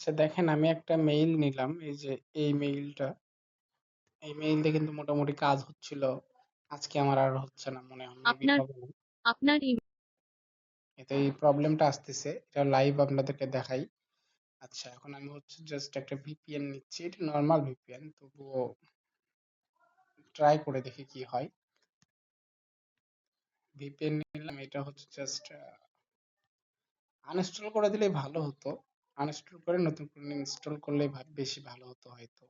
আচ্ছা দেখেন, আমি একটা মেইল নিলাম। এই যে এই মেইলটা, এই মেইল দিয়ে কিন্তু মোটামুটি কাজ হচ্ছিল। আজকে আমার আর হচ্ছে না, মনে হয় মেবি আপনার হবে না। আপনার এতে এই প্রবলেমটা আসতেছে, এটা লাইভ আপনাদেরকে দেখাই। আচ্ছা, এখন আমি হচ্ছে জাস্ট একটা ভিপিএন নিচ্ছি। এটা নর্মাল ভিপিএন, তবুও ট্রাই করে দেখি কি হয়। ভিপিএন নিলাম, এটা হচ্ছে জাস্ট আনইনস্টল করে দিলেই ভালো হতো। আনইনস্টল করে নতুন করে ইনস্টল করলে বেশি ভালো হতো হয়তো।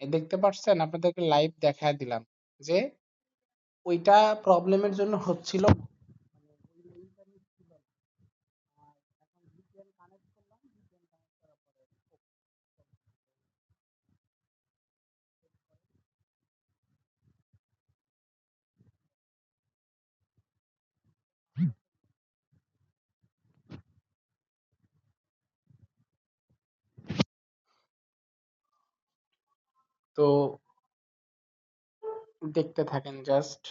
দেখতে পাচ্ছেন, আপনাদেরকে লাইভ দেখায় দিলাম যে ওইটা প্রবলেমের জন্য হচ্ছিল না। তো দেখতে থাকেন জাস্ট।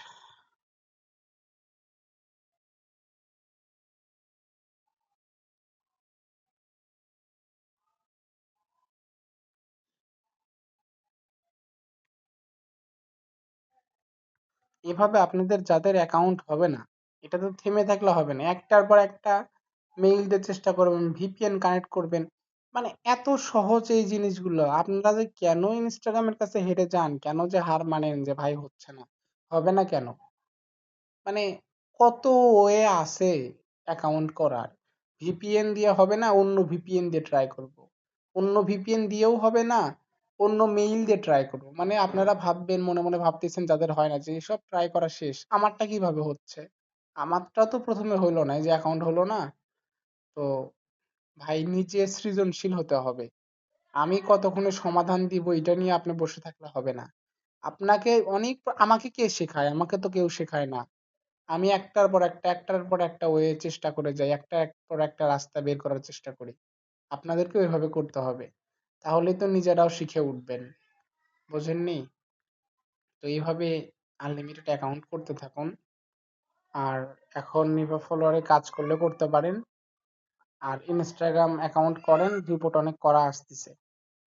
এভাবে আপনাদের যাদের অ্যাকাউন্ট হবে না, এটা তো থেমে থাকলে হবে না, একটার পর একটা মেইল দিয়ে চেষ্টা করবেন, ভিপিএন কানেক্ট করবেন। মানে এত সহজ এই জিনিসগুলো, আপনারা যে কেন ইনস্টাগ্রামের কাছে হেরে যান, কেন যে হার মানেন যে ভাই হচ্ছে না, হবে না কেন? মানে কত ওয়ে আছে অ্যাকাউন্ট করার। ভিপিএন দিয়ে হবে না, অন্য ভিপিএন দিয়ে ট্রাই করব। অন্য ভিপিএন দিয়েও হবে না, অন্য মেইল দিয়ে ট্রাই করব। মানে আপনারা ভাববেন, মনে মনে ভাবতেছেন যাদের হয় না, যে এসব ট্রাই করা শেষ, আমারটা কিভাবে হচ্ছে। আমারটা তো প্রথমে হইলো না, এই যে অ্যাকাউন্ট হলো না। তো ভাই নিজে সৃজনশীল হতে হবে। আমি কতক্ষণে সমাধান দিব এটা নিয়ে আপনি বসে থাকলে হবে না। আপনাকে অনেক, আমাকে কে শেখায়? আমাকে তো কেউ শেখায় না। আমি একটার পর একটা ওয়ে চেষ্টা করে যাই, পর একটা রাস্তা বের করার চেষ্টা করি। আপনাদেরকেও এভাবে করতে হবে, তাহলেই তো নিজেরাও শিখে উঠবেন। বোঝেননি? তো এইভাবে আনলিমিটেড অ্যাকাউন্ট করতে থাকুন। আর এখন নিভা ফলোয়ারে কাজ করলে করতে পারেন। আর ইনস্টাগ্রাম অ্যাকাউন্ট করেন, রিপোর্ট অনেক করা আসতেছে।